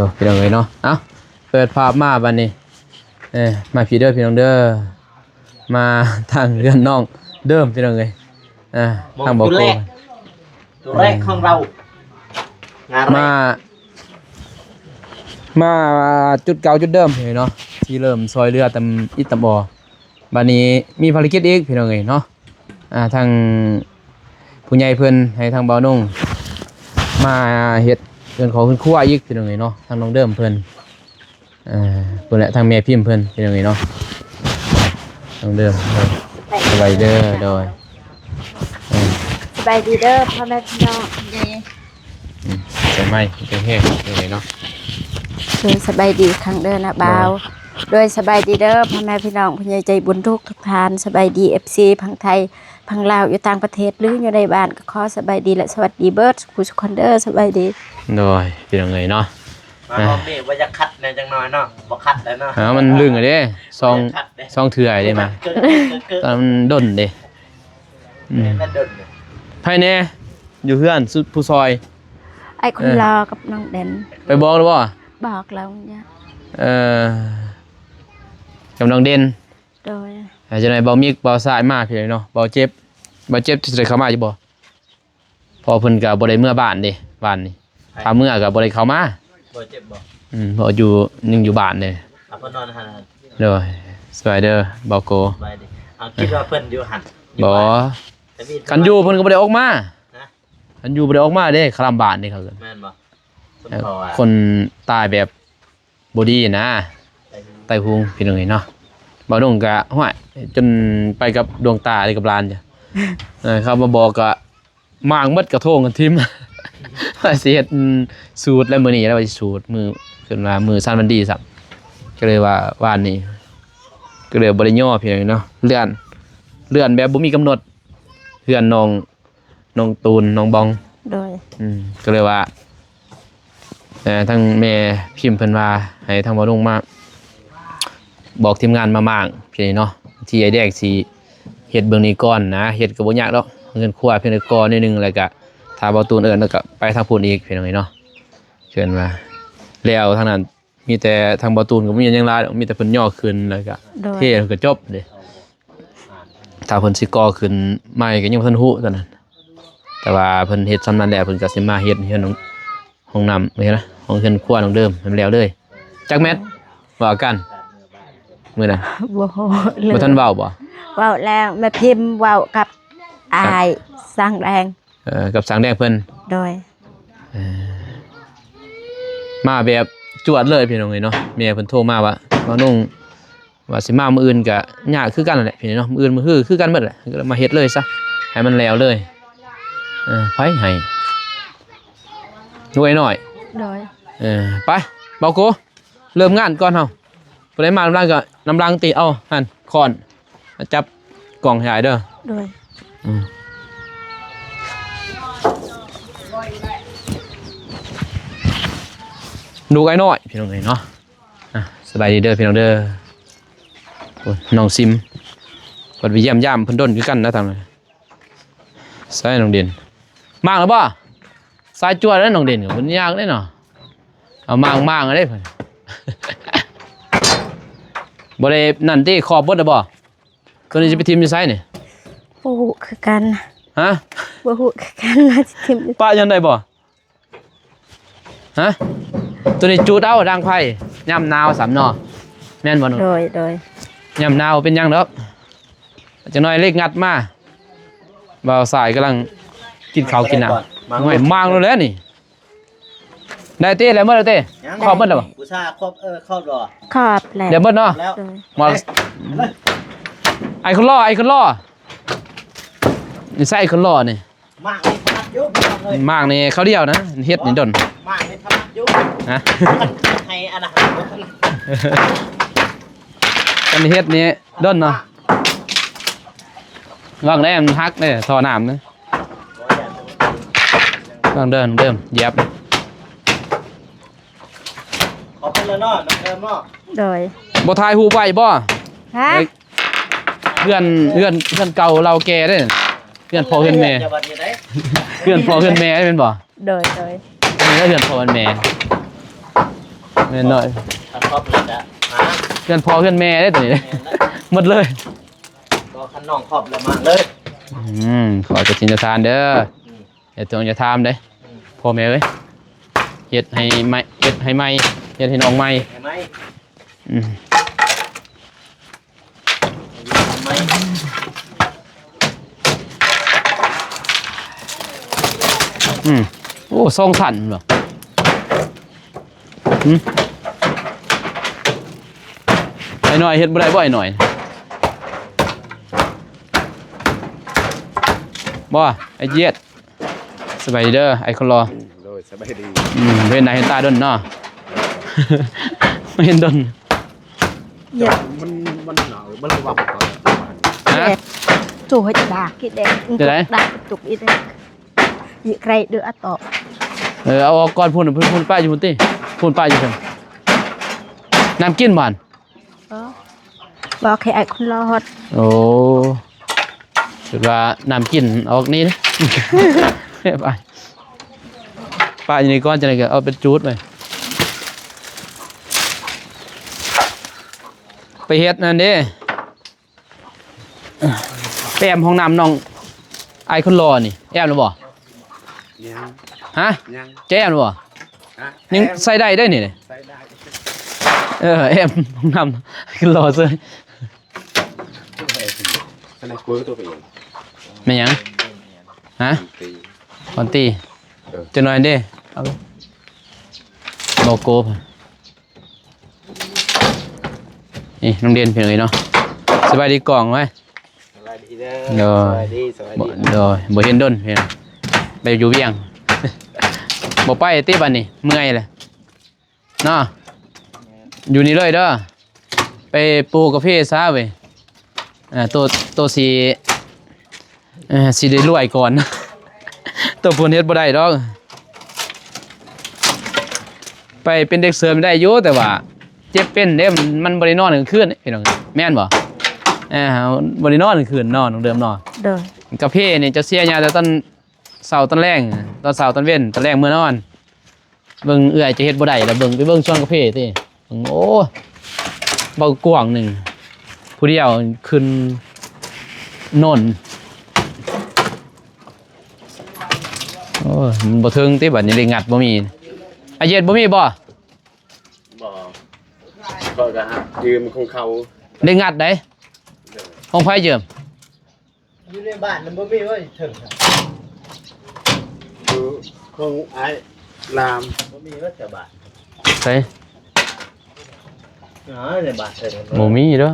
ตัวพี่น้องเลยเนาะเอ้าเปิดภาพมาบัดนี้มาพี่เด้อพี่น้องเด้อมาทางเรือนน้องเดิมพี่น้องเลยทางบอกโกตัวแรกของเรามาจุดเก่าจุดเดิมพี่เนาะที่เริ่มซอยเรือตำอิตำบอบัดนี้มีภารกิจอีกพี่น้องเลยเนาะทางผู้ใหญ่เพิ่นให้ทางเบานุ่งมาเฮ็ดเพิ่นขอขึ้นครัวอีกพี่น้องเลยเนาะทางน้องเดิมเพิ่นเพิ่นและทางแม่พิมพ์เพิ่นพี่น้องเลยเนาะน้องเดิมสบายเด้อโดยสบายดีเด้อพ่อแม่พี่น้องใช่ไหมเป็นแห้งเลยเนาะโดยสบายดีครั้งเด้อนะบ่าวโดยสบายดีเด้อพ่อแม่พี่น้องผู้ใหญ่ใจบุญทุกท่านสบายดี FC พังไทยพังลาวอยู่ต่างประเทศหรืออยู่ในบ้านก็ขอสบายดีและสวัสดีเบิร์ดผู้สุขคนเด้อสบายดีโดยเป็นยังไงเนาะมาพร้อมนี่ว่าจะคัดในจังน้อยเนาะบ่คัดแล้วเนาะมันลึงอะเด้ซองเถื่อยได้มาตอนมันด้นเด้ภายในอยู่เพื่อนผู้ซอยไอ้คนรอกับน้องเด่นไปบอกหรือเปล่าบอกแล้วเนี่ยกับน้องเด่นโดยจะไหนเบามีเบาสายมากพี่เนาะเบาเจ็บจะได้เข้ามาอยู่บ่พอเพิ่นกับบ่ได้เมื่อบ้านเด้บ้านนี่ถ้าเมื่อกับบ่ได้เข้ามาบ่เจ็บบ่บ่อยู่ยังอยู่บ้านเด้เพิ่นนอนหั่นเด้อสบายเด้อเบาโกสบายดีเอาคิดว่าเพิ่นอยู่หั่นบ่กันอยู่เพิ่นก็บ่ได้ออกมากันอยู่บ่ได้ออกมาเด้คลำบ้านนี่เขาเอิ้นแม่นบ่คนตายแบบบ่ดีนะไตพุงพี่น้องเนาะบ่ดงก็ห้วยจนไปกับดวงตาได้กับลานจ้ะเขามาบอกก็มางมัดกระโทงกันทิ่มว่าสิเฮ็ดสูตรแล้วมื้อนี้แล้วว่าสิสูตรมือขึ้นมามือสั้นวันดีซับก็เลยว่าว่านนี้ก็เลยบ่ได้ย่อพี่น้องเนาะเลื่อนแบบบ่มีกำหนดเพื่อนน้องตูนน้องบองโดยก็เลยว่าทั้งแม่พิมพ์เพิ่นว่าให้ทางบ่ดงมาบอกทีมงานมามากพี่เนาะที่ไอ้แดกสิเฮ็ดเบื้องนี้ก่อนนะเฮ็ดก็บ่ยากดอกเงินครัวเพิ่นก่อนนิดนึงแล้วก็ถ้าบ่ตูนแล้วก็ไปทางพูนอีกพี่น้องเนาะเชิญมาแล้วทางนั้นมีแต่ทางบ่ตูนก็บ่มีหยังหลายมีแต่เพิ่นย่อขึ้นแล้วก็เทก็จบเด้ถ้าเพิ่นสิก่อขึ้นใหม่ก็ยังบ่ทันฮู้ตอนนั้นแต่ว่าเพิ่นเฮ็ดซำนั้นแล้วเพิ่นก็สิมาเฮ็ดเฮือนห้องน้ำนี่นะห้องเฮือนครัวน้องเดิมมันแล้วเลยจักแมทว่ากันมื้อนั้นบ่ทันเว้าบ่เว้าแล้วแม่พิมพ์เว้ากับอายสร้างแดงกับสร้างแดงเพิ่นโดยมาแบบจวดเลยพี่น้องเนาะแม่เพิ่นโทรมาว่าน้องว่าสิมามื้ออื่นก็ยากคือกันนั่นแหละพี่เนาะมื้ออื่นมื้อคือกันหมดแหละก็มาเฮ็ดเลยซะให้มันแล้วเลยไผให้ด้วยหน่อยโดยไปเบาโกเริ่มงานก่อนเฮาบ่ได้มาน้ำลังก็น้ำลังติเอาหั่นคอนจับกล่องใหญ่เด้อโดยดูไอ้น้อยพี่น้องเนาะสบายดีเด้อพี่น้องเด้อน้องซิมเพิ่นไปเยี่ยมย่ำเพิ่นด้นคือกันนะทางนั้นใส่น้องเด่นมากแล้วบ่สายจวดแล้วน้องเด่นก็เพิ่นยากเด้เนาะเอามากๆเด้เพิ่นบ่ได้นั่นติขอบเบิดแล้วบ่ตัวนี้จะไปทิ่มอยู่ไสนี่บ่ฮู้คือกันฮะบ่ฮู้คือกันว่าสิทิ่มป้ายังได้บ่ฮะตัวนี้จูดเอาดังไผย่ำนาวสามนอแม่นบ่หนูโดยย่ำนาวเป็นหยังดอกจังน้อยเล็กงัดมาบ่าวสายกำลังกินข้าวกินน้ำไม่มางแล้วแหละนี่ได้เต้แล้วเมื่อเต้ครอบเมื่อแล้วบ่ผู้ชายครอบครอบรอครอบแล้วเดี๋ยวเมื่อเนาะมาไอ้คนล่อนี่ใส่คนล่อนี่มากนี่ถนัดยุบเลยมากนี่เขาเดียวนะเฮ็ดนี่ดนมากนี่ถนัดยุบฮะให้อันนั้นอันเฮ็ดนี่ดนเนาะวางได้มันฮักเด้ท่อน้ำนะวางเดิมเหยียบขอบคุณเลยเนาะน้องเดิมเนาะโดยบ่ทายฮู้ไว้บ่ฮะเพื่อนเก่าเราแก่เด้เพื่อนพ่อเพื่อนแม่เพื่อนพ่อเพื่อนแม่เป็นบ่โดยนี่ก็เพื่อนพ่อเพื่อนแม่ แม่นหน่อย ถ้าครอบเลยจะมา เพื่อนพ่อเพื่อนแม่ได้ตัวนี้เลย แม่นแล้ว หมดเลย ก็ขันน้องครอบแล้วมาเลย ขอจะจินจะทานเด้ออย่าตวงอย่าทามเด้พ่อแม่เอ้ยเฮ็ดให้ไม่เฮ็ดให้ไม่เฮ็ดให้น้องไม่ เห็นไหม อืม ทำไม โอ้ทรงสั่นเหรอไอ้หน่อยเฮ็ดบ่ได้บ่ไอ้หน่อยบ่ไอ้เย็ดสบายดีเด้อไอ้คนรอ โดยสบายดี เห็นหน้าเห็นตาดนเนาะ ไม่เห็นดน เยอะ มันหนาวมันระวังก่อน ฮะ chủ hết bạc cái đèn Để đấy. đạc tục ít đấy dị cây đưa ăn tọ เอาออกก่อนพูนป้าอยู่พูนติพูนป้าอยู่เพิ่นน้ำกินบ่าน đó vào cái ai con lo hết โอ้ถือว่าน้ำกินออกนี่นะ ป้าอยู่นี่ก่อนจะไหนก็เอาเป็นจูดไปเฮ็ดนั่นเด้ไปแอมห้องน้ำน้องไอคนรอนี่แอมหรือบ่ ยัง ฮะ ยัง แจมหรือบ่ อ่ะ ยังใส่ได้นี่ ใส่ได้ แอมห้องน้ำคนรอซื้อ ขนาดกลัวตัวไปเอง แม่นหยังฮะ ตี คอนตีจะหน่อยเด้เอาโลโก้ป่ะนี่น้องเรียนเพียงเลยเนาะสบายดีกล่องไว้ สวัสดีเด้อ เด้อ สวัสดีสวัส บ่ ดี เด้อบ่เห็นดนเพียงไปอยู่เวียง บ่ไปติบัดนี้เมื่อยเลยเนาะอยู่นี่เลยเด้อไปปลูกกาแฟซะเว้ยตัวสิได้รวยก่อน ตัวพูนเฮ็ดบ่ได้ดอกไปเป็นเด็กเสริมได้อยู่แต่ว่าเจ็บเป็นเด้มันบ่ได้นอนกลางคืนพี่น้องแม่นบ่บ่ได้นอนกลางคืนนอนน้องเดิมนอน đời กาแฟนี่จะเสียยาแต่ตอนเช้าตอนแรงตอนเช้าตอนเว้นตอนแรงมื้อนอนเบิ่งเอื้อยจะเฮ็ดบ่ได้แล้วเบิ่งไปเบิ่งช่วงกาแฟติเบิ่งโอ้เบากว้างหนึงผู้เดียวขึ้นโน่นโอ้ยมันบ่ถึงติบัดนี้ได้งัดบ่มีอาเย็ดบ่มีบ่ บอกก็จะยืมของเขา ได้งัดได้ของไผเยิม อยู่ในบ้านมันบ่มีว่าถึง คือของไอ้ลาม บ่มีว่าจะบ้าน ใส่ อ๋อในบ้านเถิง บ่มีเด้อ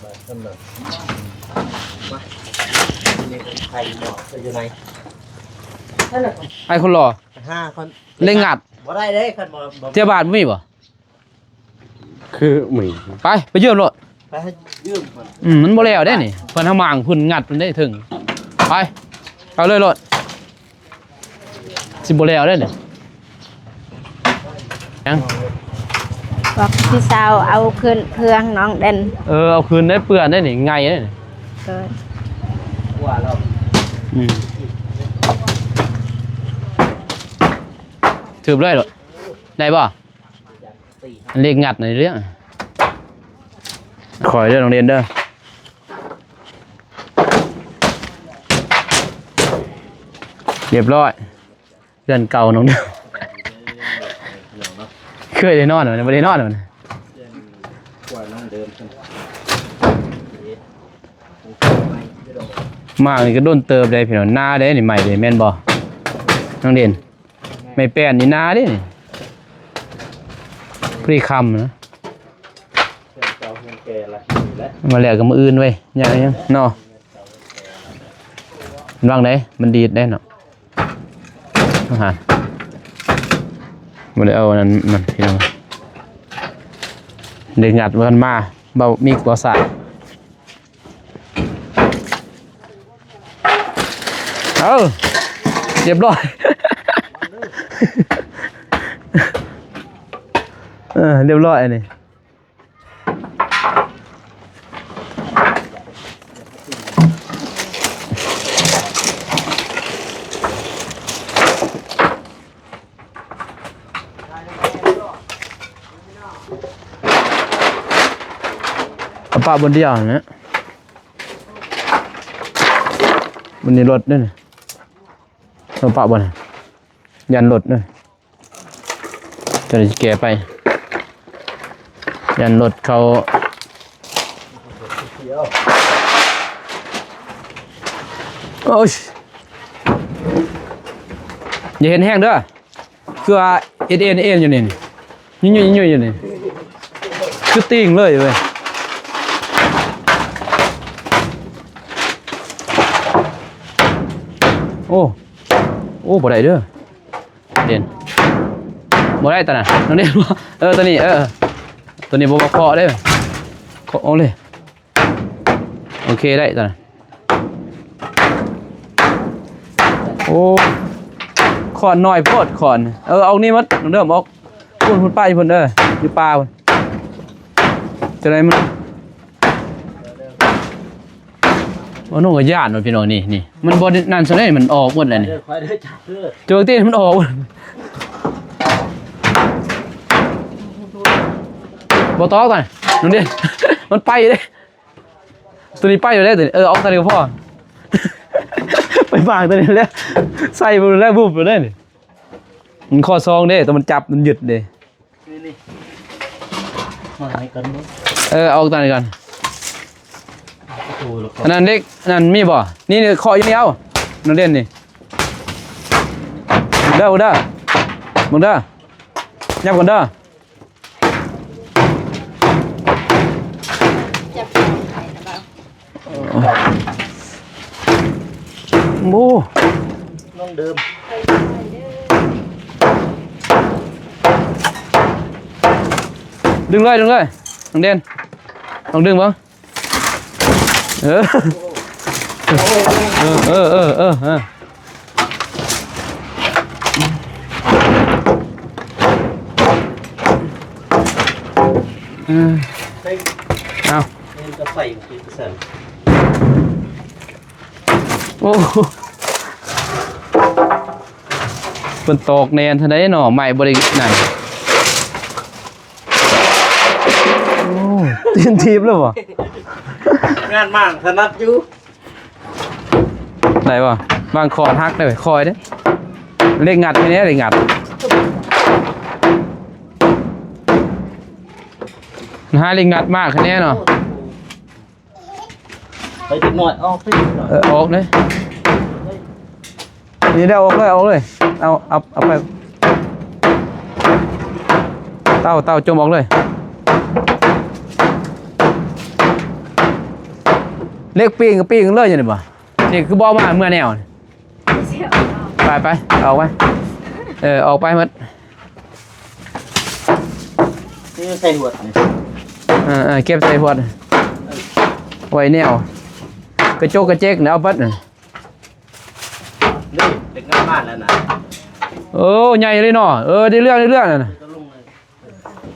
บ้านเถิงมานี่เป็นใครบอกอยู่ไหน ไอ้คนรอ 5 คน ได้งัด บ่ได้เด้คันบ่ เที่ยวบ้านบ่มีบ่ คือหมี ไปเยืมโลด ไปให้ยืมมัน มันบ่แล้วได้นี่เพิ่นทำมางเพิ่นงัดเพิ่นได้ถึงไปเอาเลยโลดสิบ่แล้วได้นี่ยัง hoặc khi sau ao khơi khương non đen เอาคืนได้เปื้อนได้นี่ไงได้นี่ rồi ว่าเรา ถือเลยโลดได้บ่อันเลขงัดในเรื่องขอยเด้อโรงเรียนเด้อเรียบร้อยเรือนเก่าน้องเด้อเคยได้นอนเหรอไม่ได้นอนเหรอ กว่าน้องเดิมกัน มากนี่ก็โดนเติบได้พี่น้องหน้าได้นี่ใหม่เลยแม่นบ่น้องเด่นไม่แป้นนี่หน้าเด้นี่พรีคำนะ เจ้าเงินแก่ละและ มาแล้วก็มืออื่นเว้ยอย่างยังเนาะมันวางได้มันดีดได้เนาะอาหารบ่ได้เอาอันนั้นมันพี่น้องเด็กงัดมันมาเบามีกว่าสายเอาเรียบร้อย เรียบร้อยอันนี้ ปะบนเดียวนะบนนี้รถด้วยนี่เราปะบนยันรถด้วยจะได้แกไปยันรถเขาโอ้ยอย่าเห็นแห้งเด้อคือว่าเอ็นอยู่นี่ยิ่งอยู่นี่คือติ่งเลยเว้ยโอ้บ่ได้เด้อเด่นบ่ได้ตาน่ะน้องเด่นตัวนี้ตัวนี้บ่เคาะได้เคาะเอาเลยโอเคได้ตาน่ะโอ้ขอนน้อยโพดขอนเอานี่มัดเริ่มออกพุ่นป้าอยู่พุ่นอยู่ป่าพุ่นจะได้มันโอ้น้องก็ย่านมันพี่น้องนี่มันบ่นั่นซะได้มันออกหมดแล้วนี่คอยได้จับเด้อ เจอตีมันออกบ่ตอกก่อนน้องเด่น มันไปเด้ตัวนี้ไปอยู่แล้วตัวนี้ออกตัวนี้ก็พอ ไปฝากตัวนี้แล้วใส่ไปแล้วบุบไปเลยนี่มันข้อซองเด้แต่มันจับมันหยุดเด้ นี่มาให้กันมั้ง เอาตัวนี้ก่อน โอ้แล้วก็ อันนั้นเล็กอันนั้นมีบ่นี่เคาะอยู่นี่เอาน้องเด่นนี่เด้อมึงเด้อยับก่อนเด้อ จับไข่นะบ่าว โอ้ น้องเดิม ดึงเลยน้องเด่นลองดึงบ้างเอา เงินจะใส่กี่เปอร์เซ็นต์ โอ้เป็นตกแนนทันได้หน่อใหม่บรินั่นโอ้ตีนทีบเลยบ่ งานมากถนัดอยู่ ไหนบ่บางคอนฮักได้ไหมคอยเด้เล็กงัดไปเนี้ยเล็กงัดหาเล็กงัดมากแค่นี้เนาะ ไปติดหน่อยเอาไปติดหน่อย ออกเลยนี่ได้ออกเลยเอาไปเต้าจมออกเลยเล็กปีงกับปีงเลยอย่างนี้บ่นี่คือบ่มาเมื่อแนวไปเอาไว้ออกไปหมด นี่ใส่หัวนี่ เก็บใส่หัวไว้แนวกระโจกกระเจ๊กเนี่ยเอาปัดน่ะ นี่เด็กงานบ้านแล้วนะ โอ้ใหญ่เลยเนาะได้เรื่องน่ะ จะลงเลย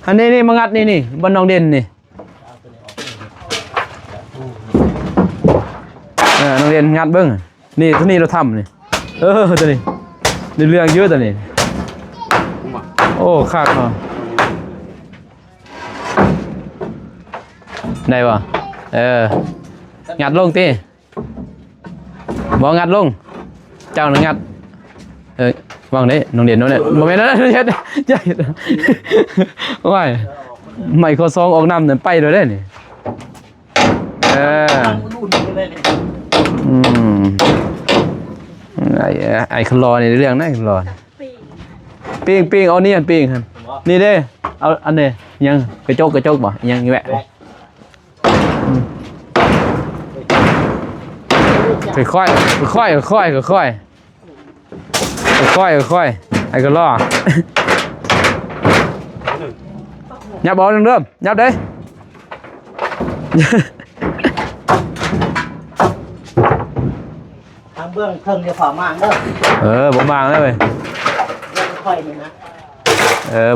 อันนี้มางัดนี่บนน้องเด่นนี่น้องเด่นงัดเบิ้งนี่ตัวนี้เราทำนี่ตัวนี้ได้เรื่องเยอะตัวนี้โอ้คากเนาะได้ป่ะงัดลงตีบอกงัดลงเจ้าหนึ่งงัดวางได้น้องเด่นน้องเด่นโมเมนต์นั้นเฮ็ดใหญ่ว้ายไม่ข้อซองออกน้ำเนี่ยไปเลยได้นี่รุ่นเลยเนี่ย ไอ้คลอนี่เรื่องนั่นคลอปิ้งเอานี่อันปิ้งครับนี่เด้เอาอันนี้ยังกระจกบ่ยังแหวะค่อยไอ้ก็ล่อยับเอาเริ่มยับเด้ ทางเบื้องเครื่องจะฝ่ามางเด้อ บ่มางแล้วเว้ย ค่อยนี่นะ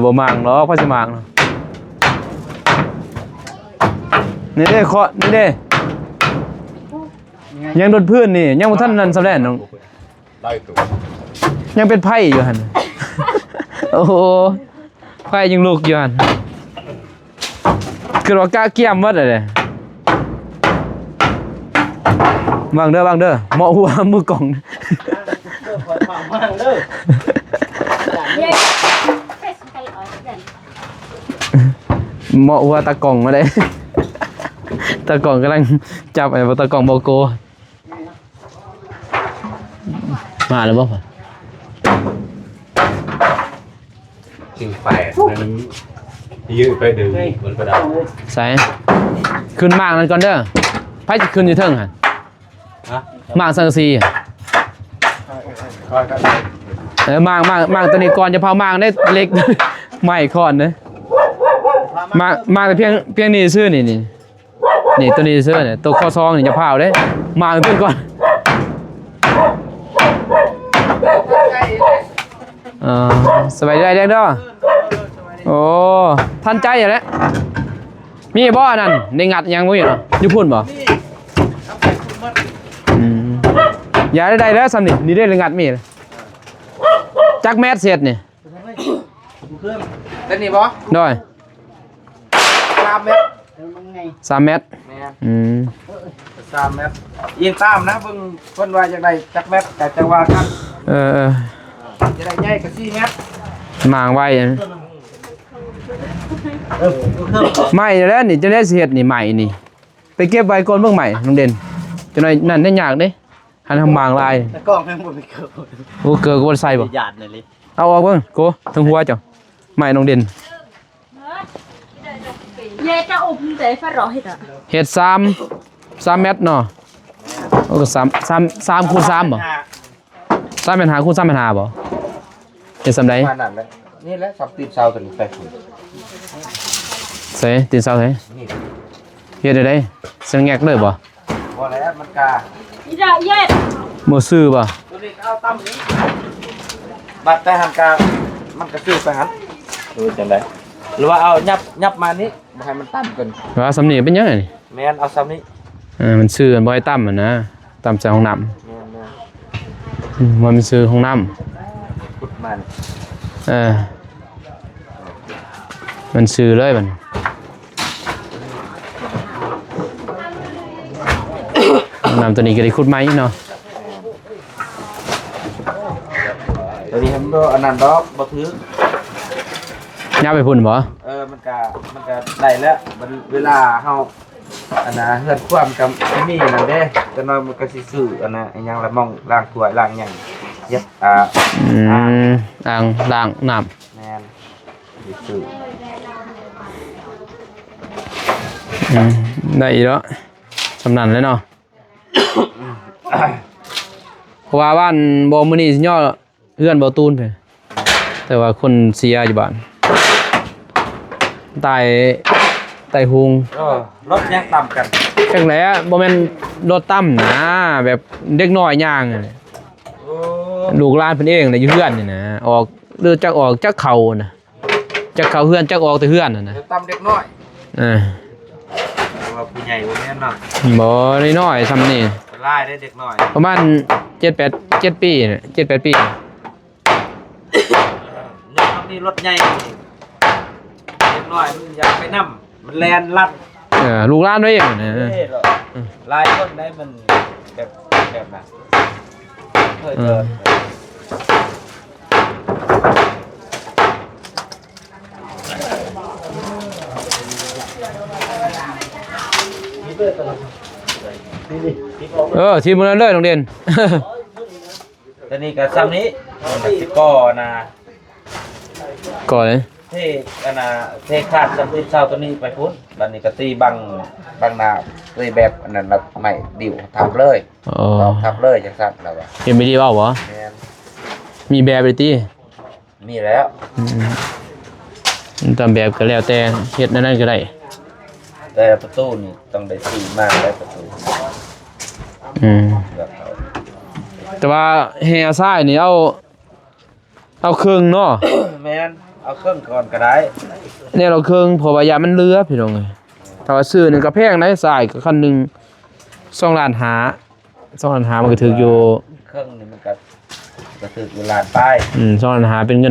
บ่มางเนาะค่อยสิมางเนาะนี่เด้เคาะนี่เด้ยังโดนพื้นนี่ยังบ่ทันนั่นสำเร็จน้อง ได้ตัว ยังเป็นไผ่อยู่หั่น โอ้โหไผ่ยังลูกอยู่หั่นคือว่ากล้าเกี่ยมหมดเลย วางเด้อเหมาะหัวมือกล่อง เด้อคอยฟังมั่งเด้อ เหมาะหัวตะกล่องมาได้ ตะกล่องกำลังจับไอ้ตะกล่องโบโกมาแล้วบ่พ่อ สิ่งแปลกนั้นยืดไปดึงมันก็ได้ ใส่ขึ้นมากนั่นก่อนเด้อไผสิขึ้นอยู่เทิงหั่น ฮะ มากสังกะสีมากตัวนี้ก่อนจะเผามากได้เล็ก ไม่คอนเด้อมากแต่เพียงนี้ซื่อนี่ตัวนี้ซื่อเนี่ยตัวข้อซองนี่จะเผาเด้มากขึ้นก่อนสบายใจเด้อโอ้ทันใจอยู่แล้วมีบ่อนั่นได้งัดยังบ่อยู่เนาะอยู่พุ่นบ่อย่าได้แล้วซ้ำนี่ได้งัดมีจักแมสเสร็จนี่ เป็นนี่บ่ ด้วย 3 เมตรมันไง 3 เมตร แม่น 3 เมตรยิงตามนะเบิ่งเพิ่นว่าจังได๋จักเมตรแต่จังว่ากัน จะได้ใหญ่กว่า4 เมตร มางไว้ เครื่อง ใหม่แล้วนี่จะได้เฮ็ดนี่ใหม่นี่ไปเก็บไว้ก่อนเบิ่งใหม่น้องเด่นจังได๋นั่นได้ยากเด้หันทำมางลาย แต่กล้องแม่งบ่มีเกิด โอ้เกิดก็บ่ได้ใส่บ่ หยาดเลย เอาออกเบิ่งโกทั้งหัวเจ้าใหม่น้องเด่น Ye ta ôm để phát rõ hết ạ. เฮ็ด3 เมตรเนาะโอ้ก็3คูณ3บ่3เป็น5คูณ3เป็น5บ่เฮ็ดซำใด มานั่นแหละนี่แหละสับตีนเสาตัวนี้ไปพุ่น ใส่ตีนเสาใส่ นี่ เฮ็ดได้เสียงแงกเลยบ่ พอแล้วมันกา Đi ra ye. บ่ซื้อบ่ ตัวนี้เอาตั้มนี้บัดแต่หันกามันก็ซื้อไปหันดูจังได๋หรือว่าเอายับมานี้บ่ให้มันตั้มเกิน ว่าสำนีเป็นยังไงนี่ แม่นเอาซ้ำนี้ มันซื้อมันบ่ให้ต่ำนะต่ำใส่ห้องน้ แม่น ำมันซื้อห้องน้ ๆพุดมัน มันซื้อเลยมันห้องน้ำตัวนี้ก็ได้ขุดไม้เนาะ ตัวนี้ทำด้วยอันนั้นดอกบ่ถือ ย่าไปพุ่นบ่ มันก็ได้แล้วมันเวลาเฮาอันน่ะเฮือนความกับมีนั่นเด้จังน้อยมันก็สิซื้ออันน่ะอิหยังละมองล้างถ้วยล้างหยังเย็บอ่างล้างน้ แม่นสิซื้อ ำได้อีกแล้วสำนันเลยเนาะ เพราะว่าบ้านบ่มื้อนี้สิย่อเฮือนบ่ตูนเพิ่นแต่ว่าคนเสียอยู่บ้านตายหุง รถยังต่ำกัน จังได๋บ่แม่นรถต่ำนะแบบเด็กน้อยย่างอะลูกหลานเพิ่นเองน่ะอยู่เฮือนนี่นะออกหรือจักออกจักเข้าน่ะจักเข้าเฮือนจักออกแต่เฮือนน่ะนะ ต่ำเด็กน้อย ว่าผู้ใหญ่บ่แม่นเนาะ บ่ได้น้อยซ้ำนี่ ไล่ได้เด็กน้อย ประมาณ7 ปีน่ะ7-8 ปี นี่รถใหญ่เด็กน้อยมันอยากไปนำมันแล่นลัด ลูกหลานด้วยเองนะ ลายคนได้มันแบบน่ะเคยเจอทีมมันเลยโรงเรียน แต่นี่ก็ซ้ำนี้มันสิก่อนะ ก่อนเลย เทอันน่ะเทคาดซ้ำที่เช้าตัวนี้ไปพุ่นบัดนี้ก็ตีบังหน้าตีแบบอันนั้นแล้วไม่ดิวทับเลย อ๋อ ทับเลยจังซั่นแล้วว่า เห็นไม่ดีเปล่าวะ แม่น มีแบบไปตี มีแล้ว ตามแบบก็แล้วแต่เฮ็ดนั่นก็ได้ แต่ประตูนี่ต้องได้สีมากได้ประตูแบบเขา แต่ว่าแฮซ้ายนี่เอาเครื่องเนาะ แม่นเอาเครื่องก่อนก็ได้ เนี่ยเราเครื่องเพราะว่ายามันเรือพี่น้องเอ้ยถ้าว่าซื้อนึงก็แพงได้ซ้ายก็คันนึง2 ล้านหา2 ล้านหามันก็ถึกอยู่ เครื่องนี่มันก็ถึกเวลาป้าย 2 ล้านหาเป็นเ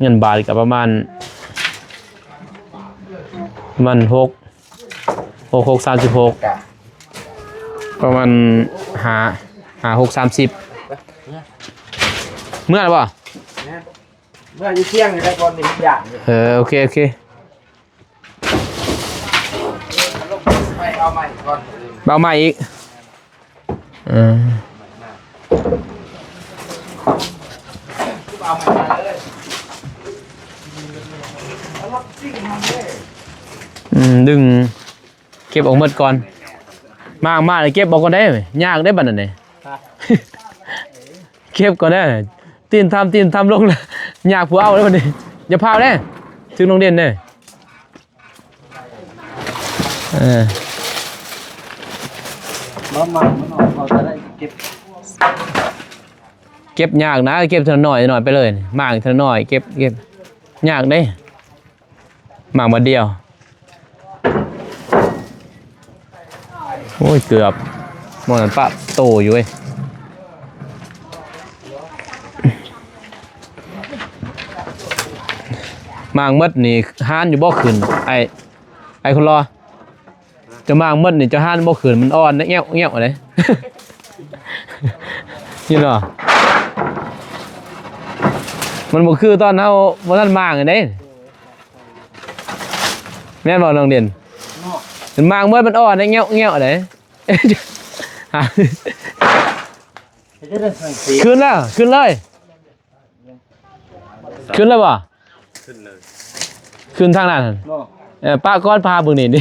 งินบาทก็ประมาณ6 36 กะ ประมาณ6:30เมื่อไหร่บ่ เมื่ออยู่เที่ยงได้ก่อนนี่มันอย่างอยู่ โอเคโอเค ไปเอาใหม่ก่อน เบาใหม่อีกเอาใหม่เลย ดึงเก็บออกหมดก่อนมาเลยเก็บออกก่อนได้ไหมยากได้บัดนั้นนี่ เก็บก่อนได้ตีนทำลงเลยยากผู้เอาได้บัดนี้อย่าพาได้ถึงโรงเรียนเด้มาเอาจะได้เก็บ เก็บยากนะเก็บเท่าน้อยไปเลยมากเท่าน้อยเก็บยากได้มากมาเดียวโอ้ยเกือบมองนั้นปะโตอยู่เว้ยมางมัดนี่ห้านอยู่บ่ขึ้นไอ้คนรอจะมางมัดนี่จะห้านบ่ขึ้นมันอ่อนนะเงี้ยวอะไร นี่เนาะมันบ่คือตอนเฮาบ่ทันมางอันนี้แม่นบ่น้องเด่นมันมางมัดมันอ่อนนะเงี้ยวอะไร ขึ้นแล้วขึ้นเลยขึ้นแล้วบ่ขึ้นเลยขึ้นทางนั้นป้าก้อนพาเบิ่งนี่ดิ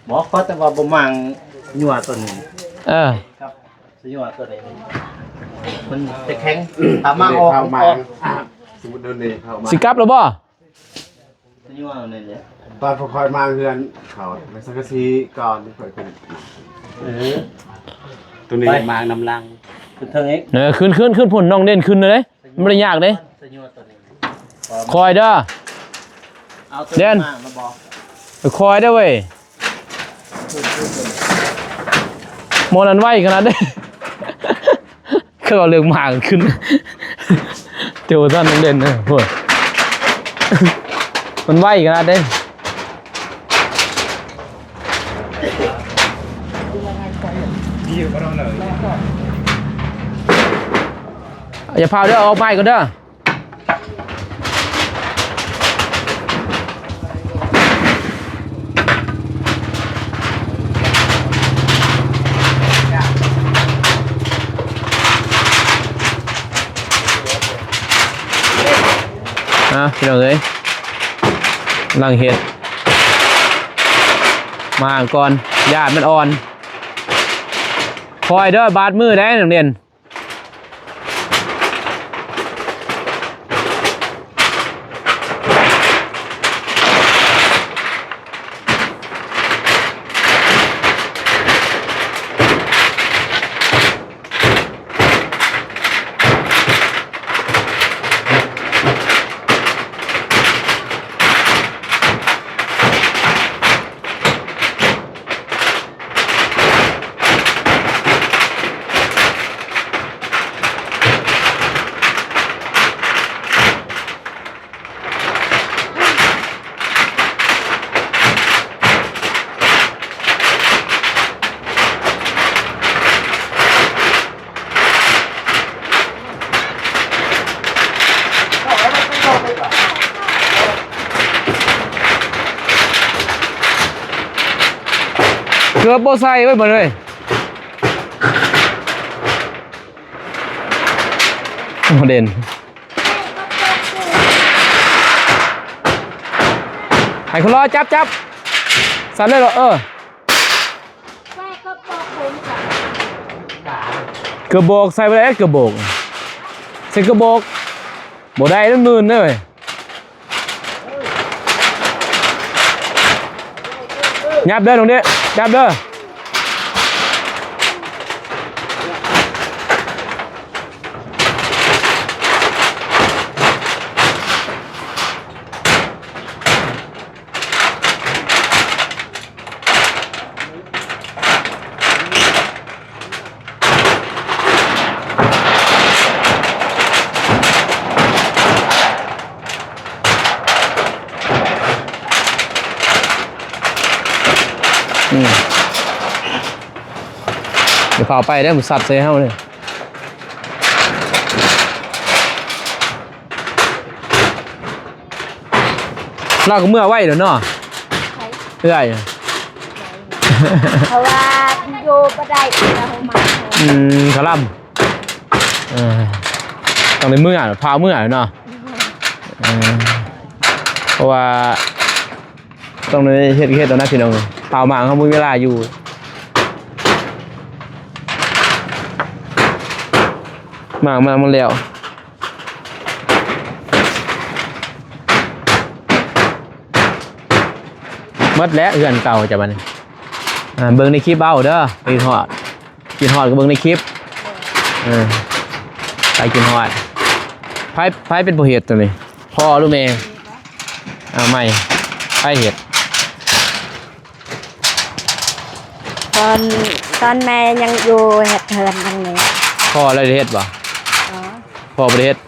หมอเขาแต่ว่าบ่มังยัวตัวนี้ ครับ ยัวตัวนี้มันจะแข็งตามมาออก เข้ามา ออก สมมุติโดนนี่เข้ามา สิกลับแล้วบ่ ยัวนี่แหละ ตอนพอคอยมาเฮือนเขาในสังกะสีก่อนค่อยขึ้นตัวนี้มาน้ำลัง คือเทิงเอ็ก ขึ้นพุ่นน้องเด่นขึ้นเลยมันบ่ได้ยากเด้ ยัวตัวนี้ คอยเด้อ เอาตัว เด่น มาบอก คอยเด้อเว้ยโมนันไหวขนาดนี้ เขาเอาเรื่องมากขึ้น เดี๋ยวท่านน้องเด่นนะพวก มันไหวขนาดนี้อย่าพาเด้อออกไปก็เด้อพี่น้องเอ้ยลังเห็ดมาก่อนญาติมันอ่อนคอยเด้อบาดมือได้นักเรียนเกือบโบไซไว้หมดเลยประเด็นให้คนรอจับสั่นเลยเหรอเกือบโบกใส่ไปเลยเกือบโบกใส่เกือบโบกโบได้นั่นมืนเลยยับเด้อตรงนี้ยับเด้อ จะพาไปได้หมดสัตว์เซ่เฮาเลยเราก็เมื่อไหวเดี๋ยวเนาะเรื่อย เพราะว่าอยู่บ่ได้แล้วมา ขลับต้องในเมื่อพาเมื่อเนาะเพราะว่าต้องในเฮ็ดตอนนั้นพี่น้องพามาเขามีเวลาอยู่มาแล้วมัดแล้วเอื้อนเก่าจะบัดนี้เบิ่งในคลิปเอาเด้อไปกินฮอดก็เบิ่งในคลิปไปกินฮอดไผเป็นผู้เฮ็ดตัวนี้พ่อหรือแม่ไม่ไผเฮ็ดตอนแม่ยังอยู่เฮ็ดเทินทางนี้ พ่ออะไรเฮ็ดบ่พ่อบ่ได้เฮ็ด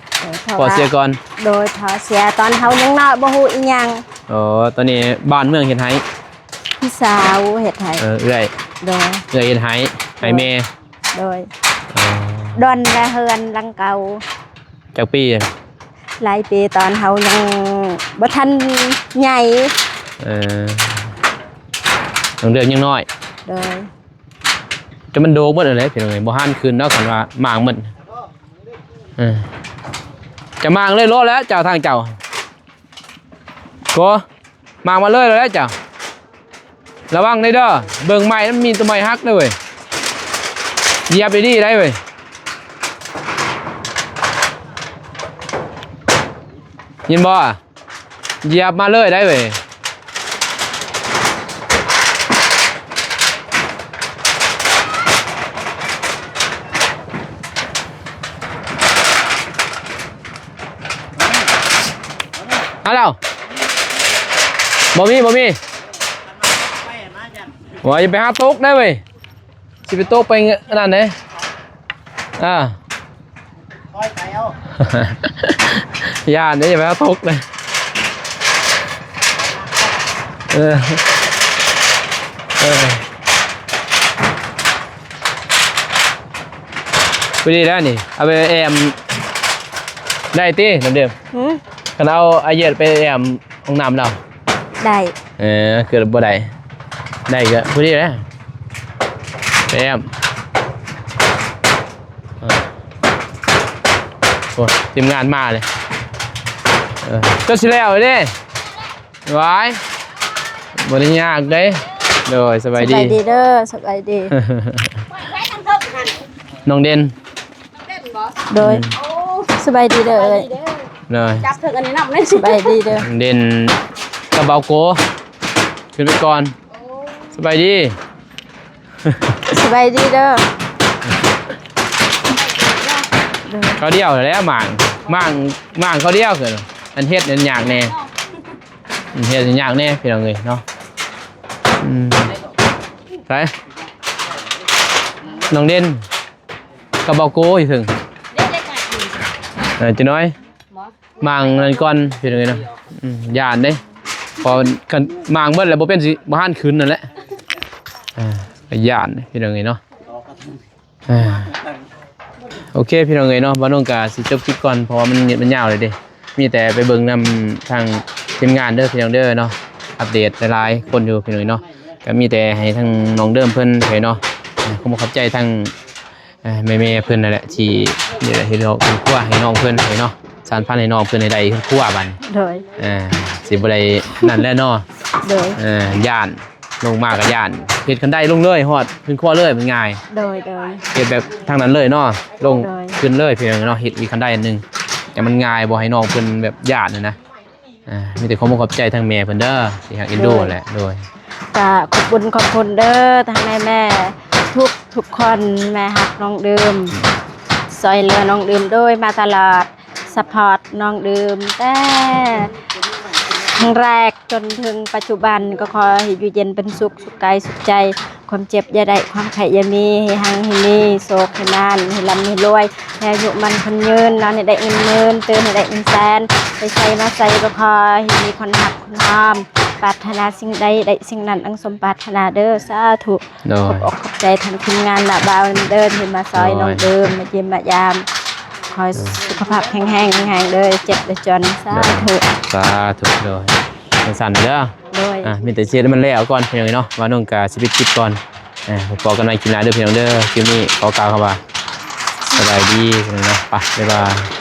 พ่อเสียก่อนโดยพ่อเสียตอนเฮายังน้อยบ่ฮู้อีหยังตอนนี้บ้านเมืองเฮ็ดให้พี่สาวเฮ็ดให้เอื้อยโดยเฮ็ดให้แม่โดยดอนและเฮือนหลังเก่าจักปีหลายปีตอนเฮายังบ่ทันใหญ่ต้องเดือนยังน้อยโดยจะมันโดหมดเลยพี่น้องเอ้ยบ่หันคืนเนาะคันว่าหมางมันจะมางเลยรอแล้วเจ้าทางเจ้าก็มางมาเลยแล้วเจ้าระวังได้เด้อเบิ่งไม้มันมีตัวไม้ฮักด้วยเว้ยเหยียบไปดีได้เว้ยยินบ่เหยียบมาเลยได้เว้ยฮัลโหลบ่มีว่าจะไปหาตุ๊กได้เว้ยสิไปตุ๊กไปนั่นเนี่ยคอยไปเอาย่านนี่อย่าไปหาตุ๊กเลยไปดีแล้วนี่เอาไปแอมได้ตีน้ำเดิมคันเอาไอเย็ดไปแอมห้องน้ำเราได้เกิดบ่ได้ก็พอดีแล้วไปแอมโอ้ทีมงานมาเลยก็สิแล้วเลยดิไว้บริยากได้โดยสบายดีเด้อสบายดีน้องเด่นโดยสบายดีเด้อเลยจับถึงอันนี้นับเลยสบายดีเด้อเด่นกระเบาโกขึ้นไปก่อนสบายดีสบายดีเด้อเขาเดียวแล้วหม่างเขาเดียวเกินอันเฮ็ดอันยากแน่เฮ็ดอันยากแน่พี่น้องเนาะไปน้องเด่นกระเบาโกอยู่ถึงจะน้อยหม่างนั่นก่อนพี่น้องเนาะยานเด้พอกันหม่างเบิดแล้วบ่เป็นสิบ่หันคืนนั่นแหละยานพี่น้องเนาะโอเคพี่น้องเนาะบ้านน้องกาสิจบคลิปก่อนเพราะว่ามันยาวเลยดิมีแต่ไปเบิ่งนำทางทีมงานเด้อพี่น้องเด้อเนาะอัปเดตหลายๆคนอยู่พี่น้องเนาะก็มีแต่ให้ทางน้องเดิมเพิ่นเผยเนาะขอบใจทางแม่เพิ่นนั่นแหละที่นี่แหละที่เราเป็นครัวให้น้องเพิ่นเผยเนาะสารพันให้น้องเพิ่นใดๆครัวบัดโดยสิบ่ได้นั่นแหละเนาะโดยย่านลงมากับย่านเฮ็ดกันได้ลงเลยฮอดขึ้นครัวเลยมันง่ายโดยเฮ็ดแบบทางนั้นเลยเนาะลงขึ้นเลยเพียงเนาะเฮ็ดอีกคันได้อันนึงแต่มันง่ายบ่ให้น้องเพิ่นแบบย่านนะมีแต่ความขอบใจทางแม่เพิ่นเด้อที่ฮักอินโดแหละโดยก็ขอบคุณเด้อทางแม่ทุกคนแม่ฮักน้องดื่มซอยเหลือน้องดื่มโดยมาตลอดซัพพอร์ตน้องดื่มแต่ครั้งแรกจนถึงปัจจุบันก็ขอให้อยู่เย็นเป็นสุขกายสุขใจความเจ็บอย่าได้ความไข้อย่ามีให้หังให้มีโศกให้นานให้ลำให้รวยให้อายุมันคนยืนนอนให้ได้เงินหมื่นตื่นให้ได้เงินแสนไปใส่มาใส่ก็ขอให้มีคนหักคนหอม ปรารถนาสิ่งใดได้สิ่งนั้นอังสมปรารถนาเด้อสาธุ โด ขอย บอกขอบใจทางทีมงานละบ่าวเดินที่มาซอยน้องเดิมมาเยี่ยมมายามคอยสุขภาพแข็งแรงเด้อเจ็บเด้อจนสาธุ สาธุโดยสั่นเด้อ โดย มีแต่เชียร์มันแล้วก่อนเพียงเนาะว่าน้องกาชีวิตคิดก่อนพอกันในคลิปหน้าเด้อพี่น้องเด้อคลิปนี้ขอกล่าวคำว่าสบายดีเนาะไปบ๊ายบาย